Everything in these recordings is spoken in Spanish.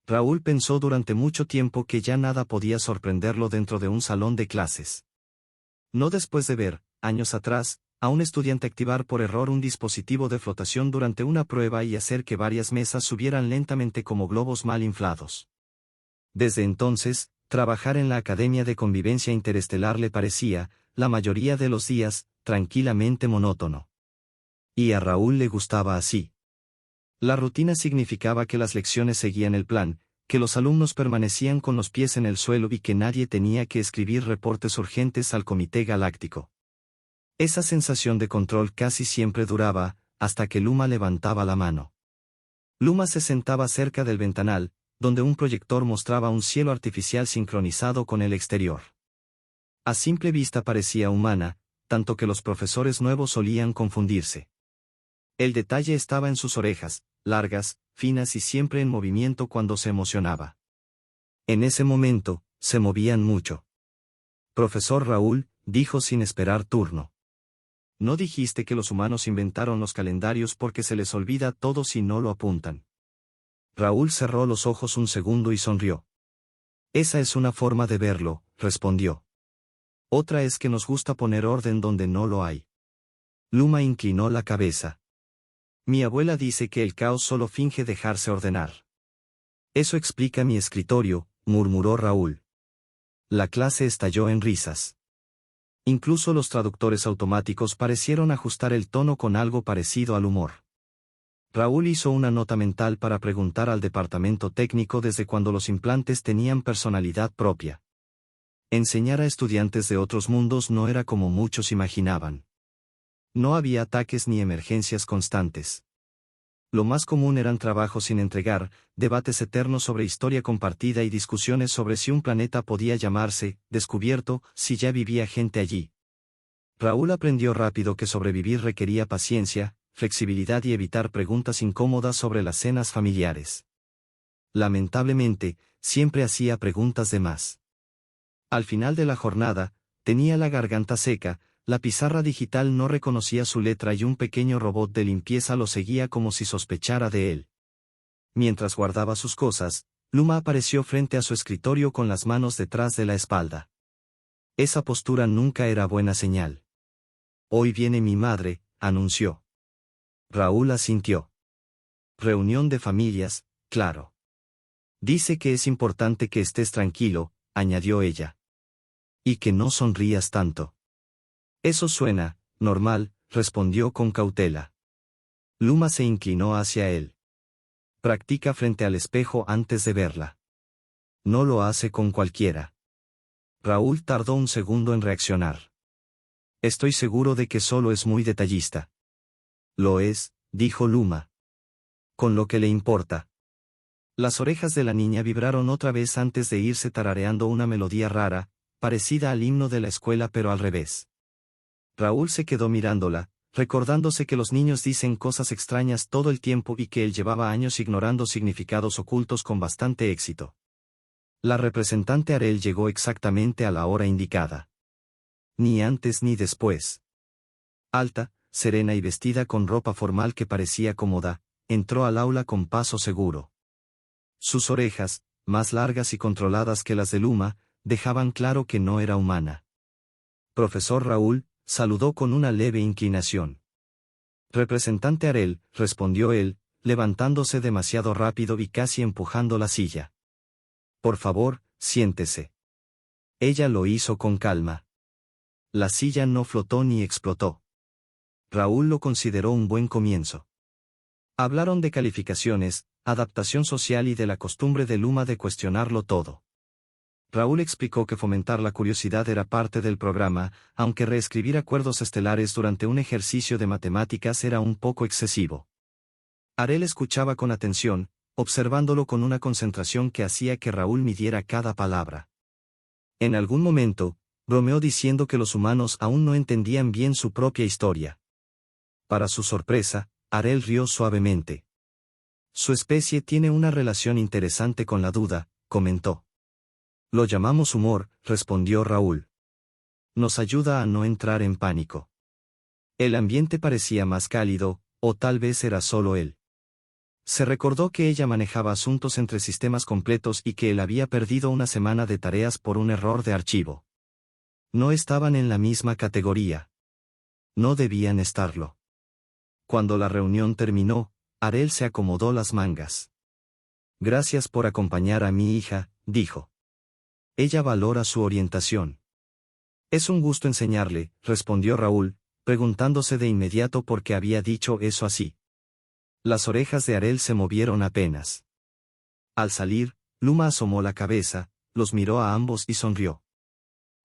Raúl pensó durante mucho tiempo que ya nada podía sorprenderlo dentro de un salón de clases. No después de ver, años atrás, a un estudiante activar por error un dispositivo de flotación durante una prueba y hacer que varias mesas subieran lentamente como globos mal inflados. Desde entonces, trabajar en la Academia de Convivencia Interestelar le parecía, la mayoría de los días, tranquilamente monótono. Y a Raúl le gustaba así. La rutina significaba que las lecciones seguían el plan, que los alumnos permanecían con los pies en el suelo y que nadie tenía que escribir reportes urgentes al Comité Galáctico. Esa sensación de control casi siempre duraba, hasta que Luma levantaba la mano. Luma se sentaba cerca del ventanal, donde un proyector mostraba un cielo artificial sincronizado con el exterior. A simple vista parecía humana, tanto que los profesores nuevos solían confundirse. El detalle estaba en sus orejas, largas, finas y siempre en movimiento cuando se emocionaba. En ese momento, se movían mucho. Profesor Raúl, dijo sin esperar turno. ¿No dijiste que los humanos inventaron los calendarios porque se les olvida todo si no lo apuntan? Raúl cerró los ojos un segundo y sonrió. Esa es una forma de verlo, respondió. Otra es que nos gusta poner orden donde no lo hay. Luma inclinó la cabeza. Mi abuela dice que el caos solo finge dejarse ordenar. Eso explica mi escritorio, murmuró Raúl. La clase estalló en risas. Incluso los traductores automáticos parecieron ajustar el tono con algo parecido al humor. Raúl hizo una nota mental para preguntar al departamento técnico desde cuando los implantes tenían personalidad propia. Enseñar a estudiantes de otros mundos no era como muchos imaginaban. No había ataques ni emergencias constantes. Lo más común eran trabajos sin entregar, debates eternos sobre historia compartida y discusiones sobre si un planeta podía llamarse descubierto, si ya vivía gente allí. Raúl aprendió rápido que sobrevivir requería paciencia, flexibilidad y evitar preguntas incómodas sobre las cenas familiares. Lamentablemente, siempre hacía preguntas de más. Al final de la jornada, tenía la garganta seca, la pizarra digital no reconocía su letra y un pequeño robot de limpieza lo seguía como si sospechara de él. Mientras guardaba sus cosas, Luma apareció frente a su escritorio con las manos detrás de la espalda. Esa postura nunca era buena señal. Hoy viene mi madre, anunció. Raúl asintió. Reunión de familias, claro. Dice que es importante que estés tranquilo, añadió ella. Y que no sonrías tanto. Eso suena normal, respondió con cautela. Luma se inclinó hacia él. Practica frente al espejo antes de verla. No lo hace con cualquiera. Raúl tardó un segundo en reaccionar. Estoy seguro de que solo es muy detallista. Lo es, dijo Luma. Con lo que le importa. Las orejas de la niña vibraron otra vez antes de irse tarareando una melodía rara, parecida al himno de la escuela pero al revés. Raúl se quedó mirándola, recordándose que los niños dicen cosas extrañas todo el tiempo y que él llevaba años ignorando significados ocultos con bastante éxito. La representante Arel llegó exactamente a la hora indicada. Ni antes ni después. Alta, serena y vestida con ropa formal que parecía cómoda, entró al aula con paso seguro. Sus orejas, más largas y controladas que las de Luma, dejaban claro que no era humana. Profesor Raúl, saludó con una leve inclinación. Representante Arel, respondió él, levantándose demasiado rápido y casi empujando la silla. Por favor, siéntese. Ella lo hizo con calma. La silla no flotó ni explotó. Raúl lo consideró un buen comienzo. Hablaron de calificaciones, adaptación social y de la costumbre de Luma de cuestionarlo todo. Raúl explicó que fomentar la curiosidad era parte del programa, aunque reescribir acuerdos estelares durante un ejercicio de matemáticas era un poco excesivo. Arel escuchaba con atención, observándolo con una concentración que hacía que Raúl midiera cada palabra. En algún momento, bromeó diciendo que los humanos aún no entendían bien su propia historia. Para su sorpresa, Arel rió suavemente. Su especie tiene una relación interesante con la duda, comentó. Lo llamamos humor, respondió Raúl. Nos ayuda a no entrar en pánico. El ambiente parecía más cálido, o tal vez era solo él. Se recordó que ella manejaba asuntos entre sistemas completos y que él había perdido una semana de tareas por un error de archivo. No estaban en la misma categoría. No debían estarlo. Cuando la reunión terminó, Arel se acomodó las mangas. Gracias por acompañar a mi hija, dijo. Ella valora su orientación. Es un gusto enseñarle, respondió Raúl, preguntándose de inmediato por qué había dicho eso así. Las orejas de Arel se movieron apenas. Al salir, Luma asomó la cabeza, los miró a ambos y sonrió.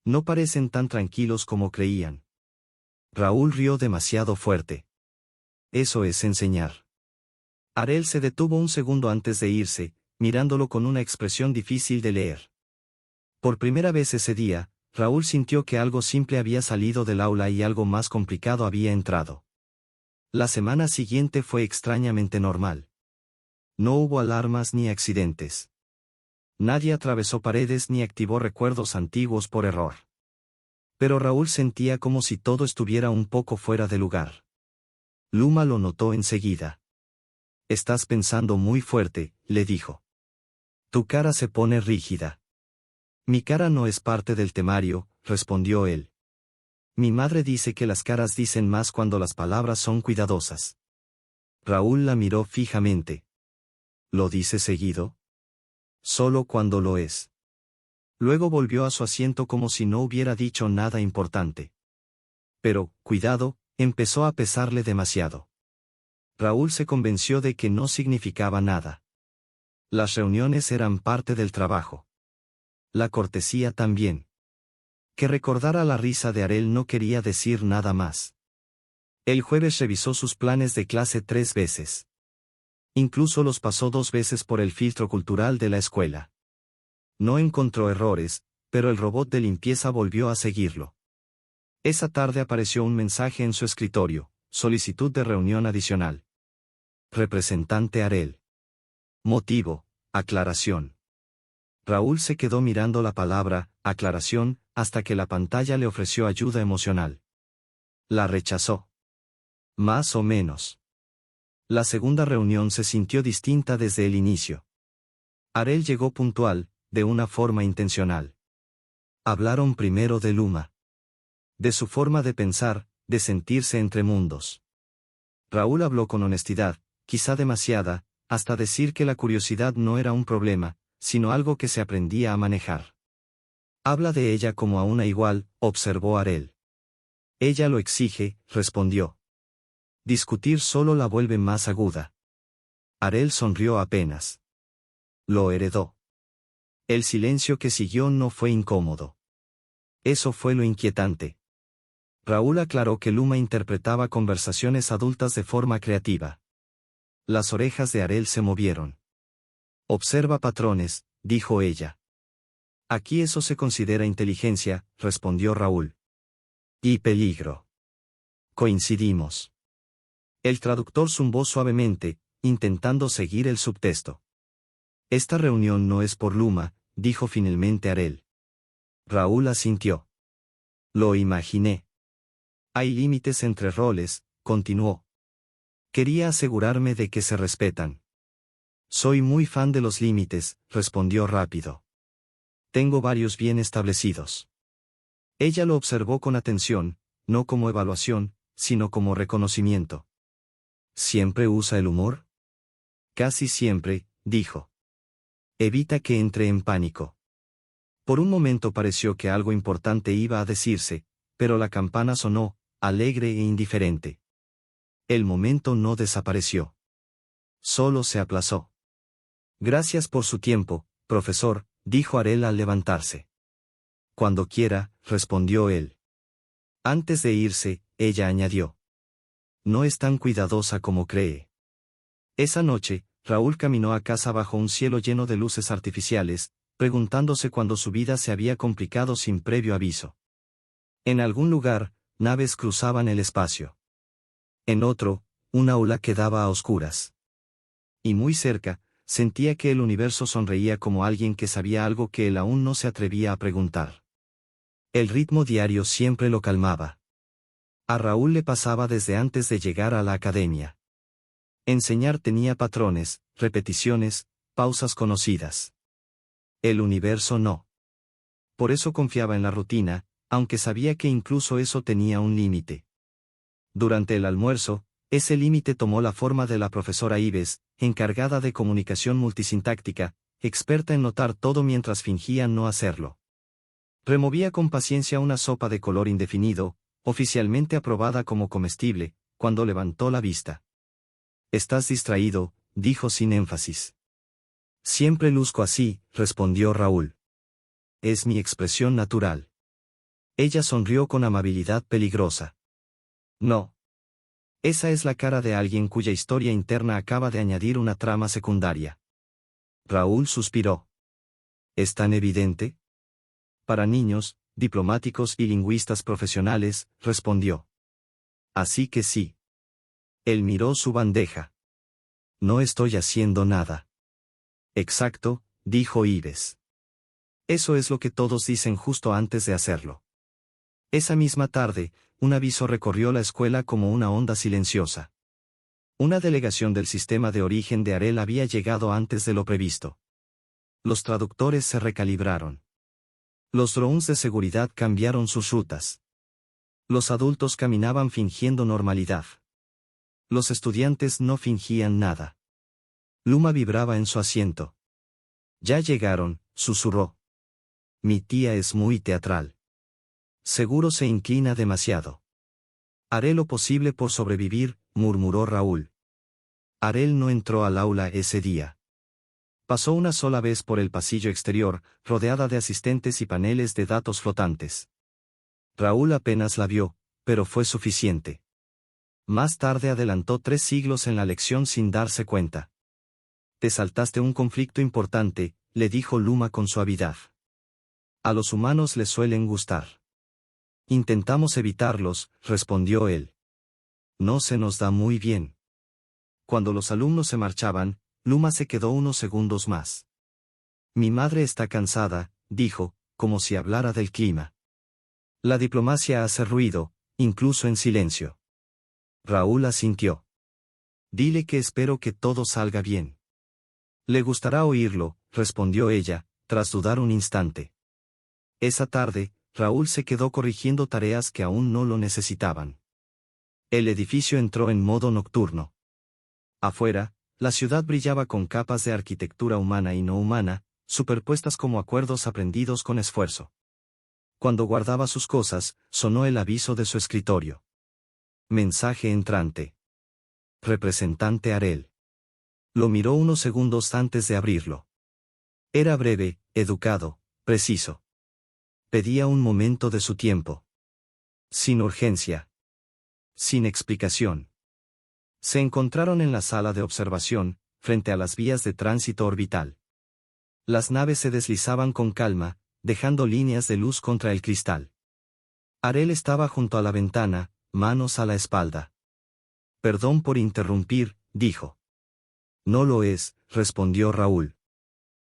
No parecen tan tranquilos como creían. Raúl rió demasiado fuerte. Eso es enseñar. Arel se detuvo un segundo antes de irse, mirándolo con una expresión difícil de leer. Por primera vez ese día, Raúl sintió que algo simple había salido del aula y algo más complicado había entrado. La semana siguiente fue extrañamente normal. No hubo alarmas ni accidentes. Nadie atravesó paredes ni activó recuerdos antiguos por error. Pero Raúl sentía como si todo estuviera un poco fuera de lugar. Luma lo notó enseguida. Estás pensando muy fuerte, le dijo. Tu cara se pone rígida. Mi cara no es parte del temario, respondió él. Mi madre dice que las caras dicen más cuando las palabras son cuidadosas. Raúl la miró fijamente. ¿Lo dice seguido? Solo cuando lo es. Luego volvió a su asiento como si no hubiera dicho nada importante. Pero, cuidado, empezó a pesarle demasiado. Raúl se convenció de que no significaba nada. Las reuniones eran parte del trabajo. La cortesía también. Que recordara la risa de Arel no quería decir nada más. El jueves revisó sus planes de clase 3 veces. Incluso los pasó 2 veces por el filtro cultural de la escuela. No encontró errores, pero el robot de limpieza volvió a seguirlo. Esa tarde apareció un mensaje en su escritorio: solicitud de reunión adicional. Representante Arel. Motivo: aclaración. Raúl se quedó mirando la palabra aclaración hasta que la pantalla le ofreció ayuda emocional. La rechazó. Más o menos. La segunda reunión se sintió distinta desde el inicio. Arel llegó puntual, de una forma intencional. Hablaron primero de Luma. De su forma de pensar, de sentirse entre mundos. Raúl habló con honestidad, quizá demasiada, hasta decir que la curiosidad no era un problema, sino algo que se aprendía a manejar. Habla de ella como a una igual, observó Arel. Ella lo exige, respondió. Discutir solo la vuelve más aguda. Arel sonrió apenas. Lo heredó. El silencio que siguió no fue incómodo. Eso fue lo inquietante. Raúl aclaró que Luma interpretaba conversaciones adultas de forma creativa. Las orejas de Arel se movieron. Observa patrones, dijo ella. Aquí eso se considera inteligencia, respondió Raúl. Y peligro. Coincidimos. El traductor zumbó suavemente, intentando seguir el subtexto. Esta reunión no es por Luma, dijo finalmente Arel. Raúl asintió. Lo imaginé. Hay límites entre roles, continuó. Quería asegurarme de que se respetan. Soy muy fan de los límites, respondió rápido. Tengo varios bien establecidos. Ella lo observó con atención, no como evaluación, sino como reconocimiento. ¿Siempre usa el humor? Casi siempre, dijo. Evita que entre en pánico. Por un momento pareció que algo importante iba a decirse, pero la campana sonó, alegre e indiferente. El momento no desapareció. Solo se aplazó. Gracias por su tiempo, profesor, dijo Arel al levantarse. Cuando quiera, respondió él. Antes de irse, ella añadió. No es tan cuidadosa como cree. Esa noche, Raúl caminó a casa bajo un cielo lleno de luces artificiales, preguntándose cuándo su vida se había complicado sin previo aviso. En algún lugar, naves cruzaban el espacio. En otro, un aula quedaba a oscuras. Y muy cerca, sentía que el universo sonreía como alguien que sabía algo que él aún no se atrevía a preguntar. El ritmo diario siempre lo calmaba. A Raúl le pasaba desde antes de llegar a la academia. Enseñar tenía patrones, repeticiones, pausas conocidas. El universo no. Por eso confiaba en la rutina, aunque sabía que incluso eso tenía un límite. Durante el almuerzo, ese límite tomó la forma de la profesora Ives, encargada de comunicación multisintáctica, experta en notar todo mientras fingía no hacerlo. Removía con paciencia una sopa de color indefinido, oficialmente aprobada como comestible, cuando levantó la vista. «Estás distraído», dijo sin énfasis. «Siempre luzco así», respondió Raúl. «Es mi expresión natural». Ella sonrió con amabilidad peligrosa. «No. Esa es la cara de alguien cuya historia interna acaba de añadir una trama secundaria». Raúl suspiró. «¿Es tan evidente?» «Para niños, diplomáticos y lingüistas profesionales», respondió. «Así que sí». Él miró su bandeja. «No estoy haciendo nada». «Exacto», dijo Ives. «Eso es lo que todos dicen justo antes de hacerlo». Esa misma tarde, un aviso recorrió la escuela como una onda silenciosa. Una delegación del sistema de origen de Arel había llegado antes de lo previsto. Los traductores se recalibraron. Los drones de seguridad cambiaron sus rutas. Los adultos caminaban fingiendo normalidad. Los estudiantes no fingían nada. Luma vibraba en su asiento. «Ya llegaron», susurró. «Mi tía es muy teatral. Seguro se inclina demasiado». «Haré lo posible por sobrevivir», murmuró Raúl. Arel no entró al aula ese día. Pasó una sola vez por el pasillo exterior, rodeada de asistentes y paneles de datos flotantes. Raúl apenas la vio, pero fue suficiente. Más tarde adelantó 3 siglos en la lección sin darse cuenta. «Te saltaste un conflicto importante», le dijo Luma con suavidad. «A los humanos les suelen gustar». «Intentamos evitarlos», respondió él. «No se nos da muy bien». Cuando los alumnos se marchaban, Luma se quedó unos segundos más. «Mi madre está cansada», dijo, como si hablara del clima. «La diplomacia hace ruido, incluso en silencio». Raúl asintió. «Dile que espero que todo salga bien». «Le gustará oírlo», respondió ella, tras dudar un instante. Esa tarde, Raúl se quedó corrigiendo tareas que aún no lo necesitaban. El edificio entró en modo nocturno. Afuera, la ciudad brillaba con capas de arquitectura humana y no humana, superpuestas como acuerdos aprendidos con esfuerzo. Cuando guardaba sus cosas, sonó el aviso de su escritorio. Mensaje entrante. Representante Arel. Lo miró unos segundos antes de abrirlo. Era breve, educado, preciso. Pedía un momento de su tiempo. Sin urgencia. Sin explicación. Se encontraron en la sala de observación, frente a las vías de tránsito orbital. Las naves se deslizaban con calma, dejando líneas de luz contra el cristal. Arel estaba junto a la ventana, manos a la espalda. «Perdón por interrumpir», dijo. «No lo es», respondió Raúl.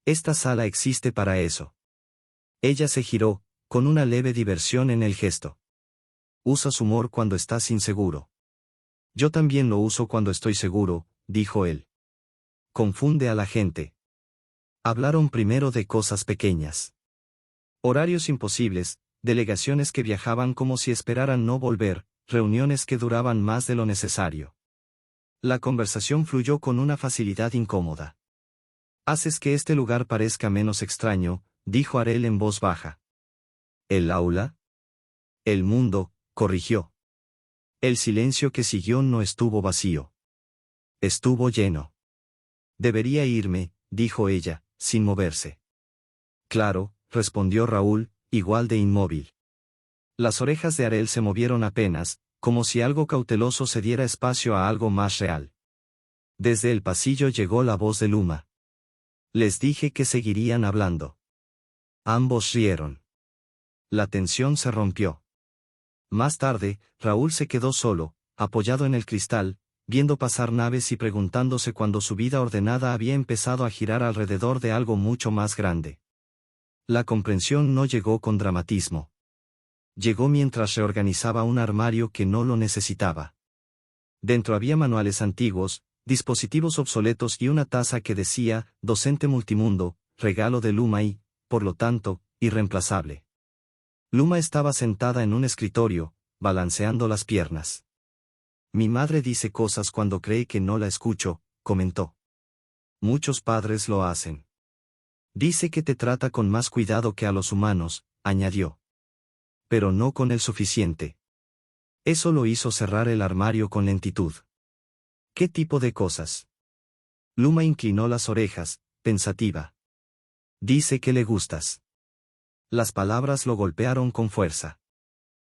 «Esta sala existe para eso». Ella se giró, con una leve diversión en el gesto. «Usas humor cuando estás inseguro». «Yo también lo uso cuando estoy seguro», dijo él. «Confunde a la gente». Hablaron primero de cosas pequeñas. Horarios imposibles, delegaciones que viajaban como si esperaran no volver, reuniones que duraban más de lo necesario. La conversación fluyó con una facilidad incómoda. «Haces que este lugar parezca menos extraño», dijo Arel en voz baja. «¿El aula?» «El mundo», corrigió. El silencio que siguió no estuvo vacío. Estuvo lleno. «Debería irme», dijo ella, sin moverse. «Claro», respondió Raúl, igual de inmóvil. Las orejas de Arel se movieron apenas, como si algo cauteloso cediera espacio a algo más real. Desde el pasillo llegó la voz de Luma. «Les dije que seguirían hablando». Ambos rieron. La tensión se rompió. Más tarde, Raúl se quedó solo, apoyado en el cristal, viendo pasar naves y preguntándose cuándo su vida ordenada había empezado a girar alrededor de algo mucho más grande. La comprensión no llegó con dramatismo. Llegó mientras reorganizaba un armario que no lo necesitaba. Dentro había manuales antiguos, dispositivos obsoletos y una taza que decía, docente multimundo, regalo de Luma y, por lo tanto, irreemplazable. Luma estaba sentada en un escritorio, balanceando las piernas. Mi madre dice cosas cuando cree que no la escucho, comentó. Muchos padres lo hacen. Dice que te trata con más cuidado que a los humanos, añadió. Pero no con el suficiente. Eso lo hizo cerrar el armario con lentitud. ¿Qué tipo de cosas? Luma inclinó las orejas, pensativa. Dice que le gustas. Las palabras lo golpearon con fuerza.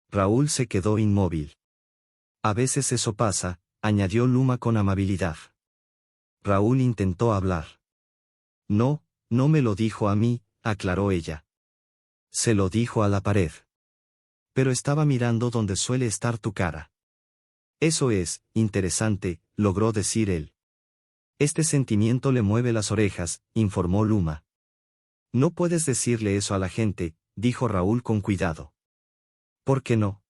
Raúl se quedó inmóvil. A veces eso pasa, añadió Luma con amabilidad. Raúl intentó hablar. No, no me lo dijo a mí, aclaró ella. Se lo dijo a la pared. Pero estaba mirando donde suele estar tu cara. Eso es, interesante, logró decir él. Este sentimiento le mueve las orejas, informó Luma. No puedes decirle eso a la gente, dijo Raúl con cuidado. ¿Por qué no?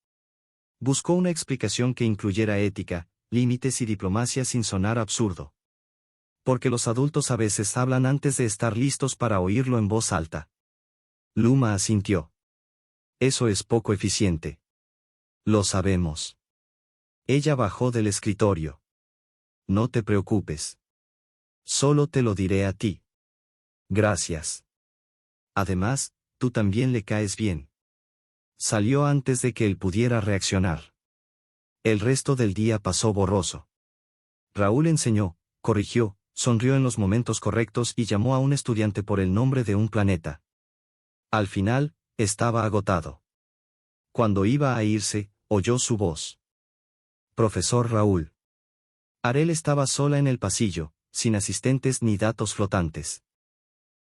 Buscó una explicación que incluyera ética, límites y diplomacia sin sonar absurdo. Porque los adultos a veces hablan antes de estar listos para oírlo en voz alta. Luma asintió. Eso es poco eficiente. Lo sabemos. Ella bajó del escritorio. No te preocupes. Solo te lo diré a ti. Gracias. Además, tú también le caes bien. Salió antes de que él pudiera reaccionar. El resto del día pasó borroso. Raúl enseñó, corrigió, sonrió en los momentos correctos y llamó a un estudiante por el nombre de un planeta. Al final, estaba agotado. Cuando iba a irse, oyó su voz. Profesor Raúl. Arel estaba sola en el pasillo, sin asistentes ni datos flotantes.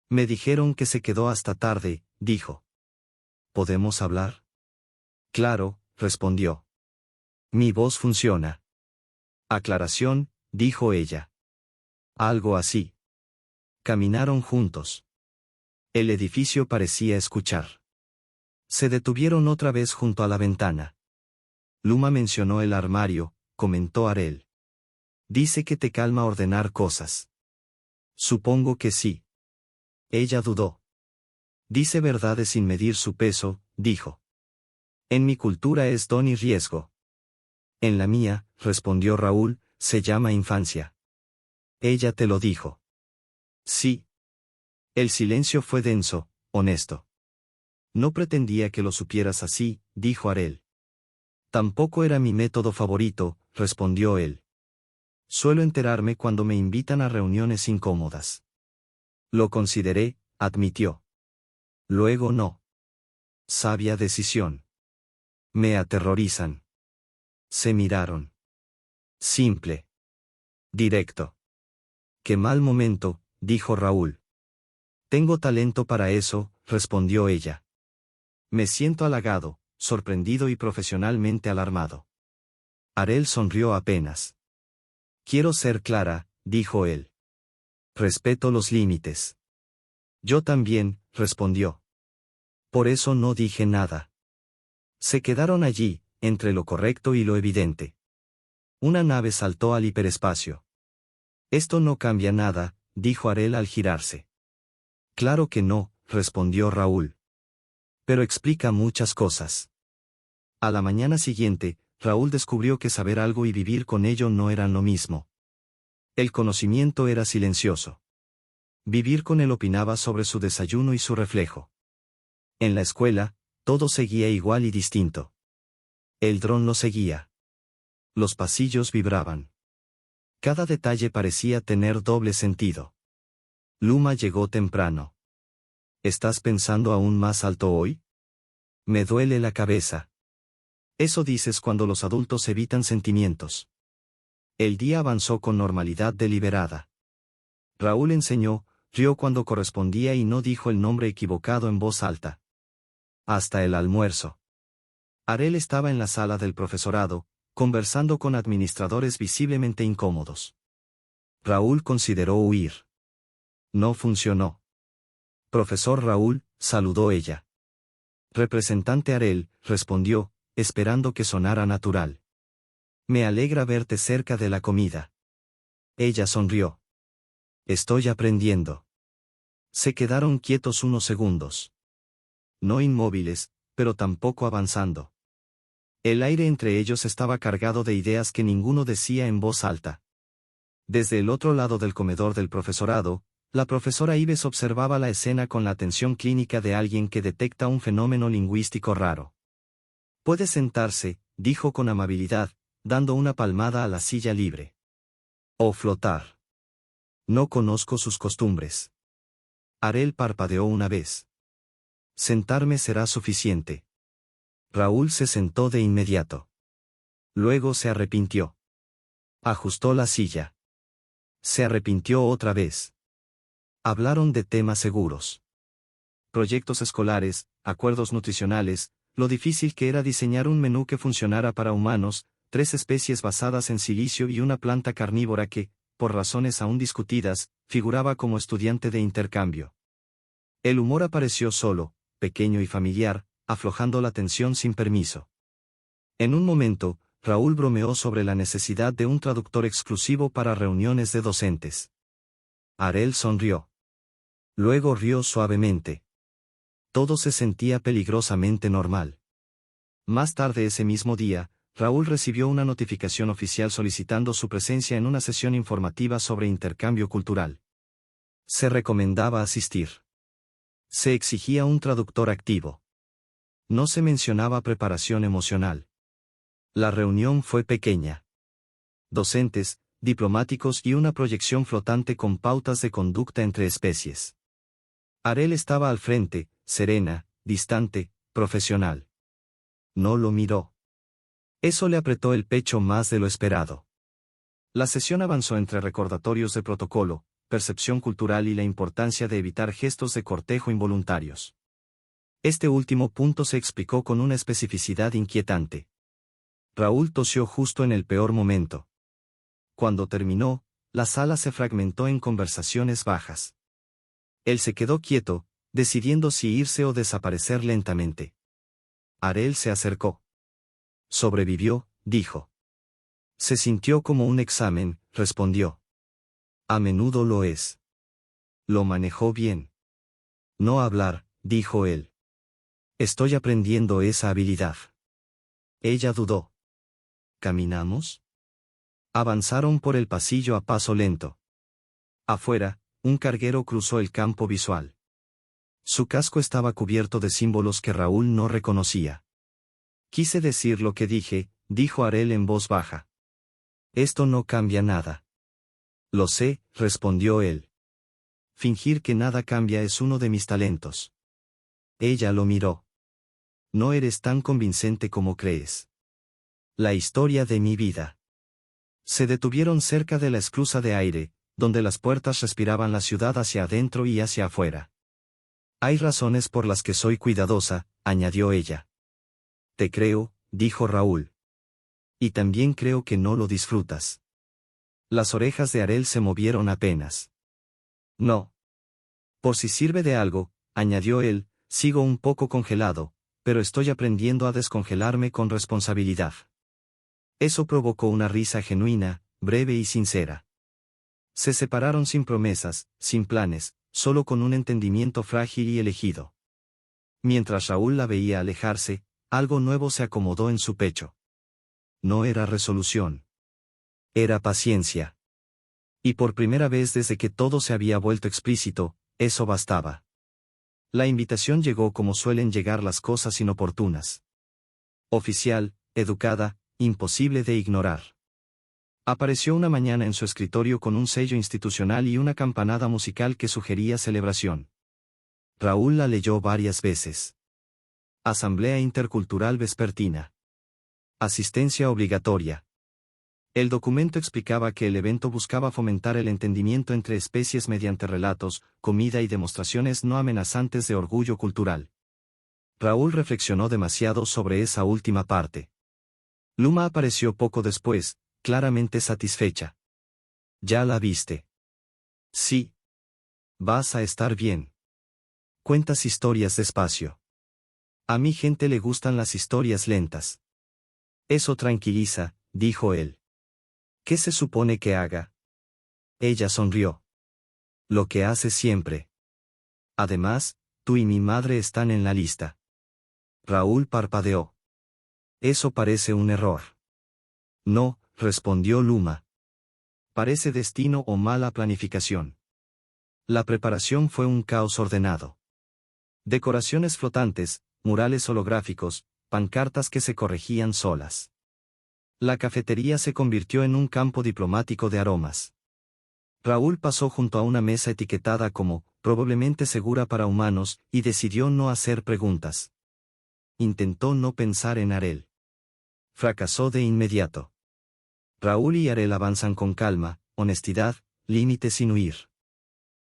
Me dijeron que se quedó hasta tarde, dijo. ¿Podemos hablar? Claro, respondió. Mi voz funciona. Aclaración, dijo ella. Algo así. Caminaron juntos. El edificio parecía escuchar. Se detuvieron otra vez junto a la ventana. Luma mencionó el armario, comentó Arel. Dice que te calma ordenar cosas. Supongo que sí. Ella dudó. Dice verdades sin medir su peso, dijo. En mi cultura es don y riesgo. En la mía, respondió Raúl, se llama infancia. Ella te lo dijo. Sí. El silencio fue denso, honesto. No pretendía que lo supieras así, dijo Arel. Tampoco era mi método favorito, respondió él. Suelo enterarme cuando me invitan a reuniones incómodas. Lo consideré, admitió. Luego no. Sabia decisión. Me aterrorizan. Se miraron. Simple. Directo. Qué mal momento, dijo Raúl. Tengo talento para eso, respondió ella. Me siento halagado, sorprendido y profesionalmente alarmado. Arel sonrió apenas. Quiero ser clara, dijo él. Respeto los límites. Yo también, respondió. Por eso no dije nada. Se quedaron allí, entre lo correcto y lo evidente. Una nave saltó al hiperespacio. Esto no cambia nada, dijo Arel al girarse. Claro que no, respondió Raúl. Pero explica muchas cosas. A la mañana siguiente, Raúl descubrió que saber algo y vivir con ello no eran lo mismo. El conocimiento era silencioso. Vivir con él opinaba sobre su desayuno y su reflejo. En la escuela, todo seguía igual y distinto. El dron lo seguía. Los pasillos vibraban. Cada detalle parecía tener doble sentido. Luma llegó temprano. ¿Estás pensando aún más alto hoy? Me duele la cabeza. Eso dices cuando los adultos evitan sentimientos. El día avanzó con normalidad deliberada. Raúl enseñó, rió cuando correspondía y no dijo el nombre equivocado en voz alta. Hasta el almuerzo. Arel estaba en la sala del profesorado, conversando con administradores visiblemente incómodos. Raúl consideró huir. No funcionó. Profesor Raúl, saludó ella. Representante Arel, respondió, esperando que sonara natural. Me alegra verte cerca de la comida. Ella sonrió. Estoy aprendiendo. Se quedaron quietos unos segundos. No inmóviles, pero tampoco avanzando. El aire entre ellos estaba cargado de ideas que ninguno decía en voz alta. Desde el otro lado del comedor del profesorado, la profesora Ives observaba la escena con la atención clínica de alguien que detecta un fenómeno lingüístico raro. Puede sentarse, dijo con amabilidad, dando una palmada a la silla libre. O flotar. No conozco sus costumbres. Arel parpadeó una vez. Sentarme será suficiente. Raúl se sentó de inmediato. Luego se arrepintió. Ajustó la silla. Se arrepintió otra vez. Hablaron de temas seguros. Proyectos escolares, acuerdos nutricionales, lo difícil que era diseñar un menú que funcionara para humanos, 3 especies basadas en silicio y una planta carnívora que, por razones aún discutidas, figuraba como estudiante de intercambio. El humor apareció solo, pequeño y familiar, aflojando la tensión sin permiso. En un momento, Raúl bromeó sobre la necesidad de un traductor exclusivo para reuniones de docentes. Arel sonrió. Luego rió suavemente. Todo se sentía peligrosamente normal. Más tarde ese mismo día, Raúl recibió una notificación oficial solicitando su presencia en una sesión informativa sobre intercambio cultural. Se recomendaba asistir. Se exigía un traductor activo. No se mencionaba preparación emocional. La reunión fue pequeña. Docentes, diplomáticos y una proyección flotante con pautas de conducta entre especies. Arel estaba al frente, serena, distante, profesional. No lo miró. Eso le apretó el pecho más de lo esperado. La sesión avanzó entre recordatorios de protocolo, percepción cultural y la importancia de evitar gestos de cortejo involuntarios. Este último punto se explicó con una especificidad inquietante. Raúl tosió justo en el peor momento. Cuando terminó, la sala se fragmentó en conversaciones bajas. Él se quedó quieto, decidiendo si irse o desaparecer lentamente. Arel se acercó. Sobrevivió, dijo. Se sintió como un examen, respondió. A menudo lo es. Lo manejó bien. No hablar, dijo él. Estoy aprendiendo esa habilidad. Ella dudó. ¿Caminamos? Avanzaron por el pasillo a paso lento. Afuera, un carguero cruzó el campo visual. Su casco estaba cubierto de símbolos que Raúl no reconocía. Quise decir lo que dije, dijo Arel en voz baja. Esto no cambia nada. Lo sé, respondió él. Fingir que nada cambia es uno de mis talentos. Ella lo miró. No eres tan convincente como crees. La historia de mi vida. Se detuvieron cerca de la esclusa de aire, donde las puertas respiraban la ciudad hacia adentro y hacia afuera. Hay razones por las que soy cuidadosa, añadió ella. Te creo, dijo Raúl. Y también creo que no lo disfrutas. Las orejas de Arel se movieron apenas. No. Por si sirve de algo, añadió él, sigo un poco congelado, pero estoy aprendiendo a descongelarme con responsabilidad. Eso provocó una risa genuina, breve y sincera. Se separaron sin promesas, sin planes, solo con un entendimiento frágil y elegido. Mientras Raúl la veía alejarse, algo nuevo se acomodó en su pecho. No era resolución. Era paciencia. Y por primera vez desde que todo se había vuelto explícito, eso bastaba. La invitación llegó como suelen llegar las cosas inoportunas. Oficial, educada, imposible de ignorar. Apareció una mañana en su escritorio con un sello institucional y una campanada musical que sugería celebración. Raúl la leyó varias veces. Asamblea Intercultural Vespertina. Asistencia obligatoria. El documento explicaba que el evento buscaba fomentar el entendimiento entre especies mediante relatos, comida y demostraciones no amenazantes de orgullo cultural. Raúl reflexionó demasiado sobre esa última parte. Luma apareció poco después, claramente satisfecha. ¿Ya la viste? Sí. Vas a estar bien. Cuentas historias despacio. A mi gente le gustan las historias lentas. Eso tranquiliza, dijo él. ¿Qué se supone que haga? Ella sonrió. Lo que hace siempre. Además, tú y mi madre están en la lista. Raúl parpadeó. Eso parece un error. No, respondió Luma. Parece destino o mala planificación. La preparación fue un caos ordenado. Decoraciones flotantes, murales holográficos, pancartas que se corregían solas. La cafetería se convirtió en un campo diplomático de aromas. Raúl pasó junto a una mesa etiquetada como, probablemente segura para humanos, y decidió no hacer preguntas. Intentó no pensar en Arel. Fracasó de inmediato. Raúl y Arel avanzan con calma, honestidad, límites sin huir.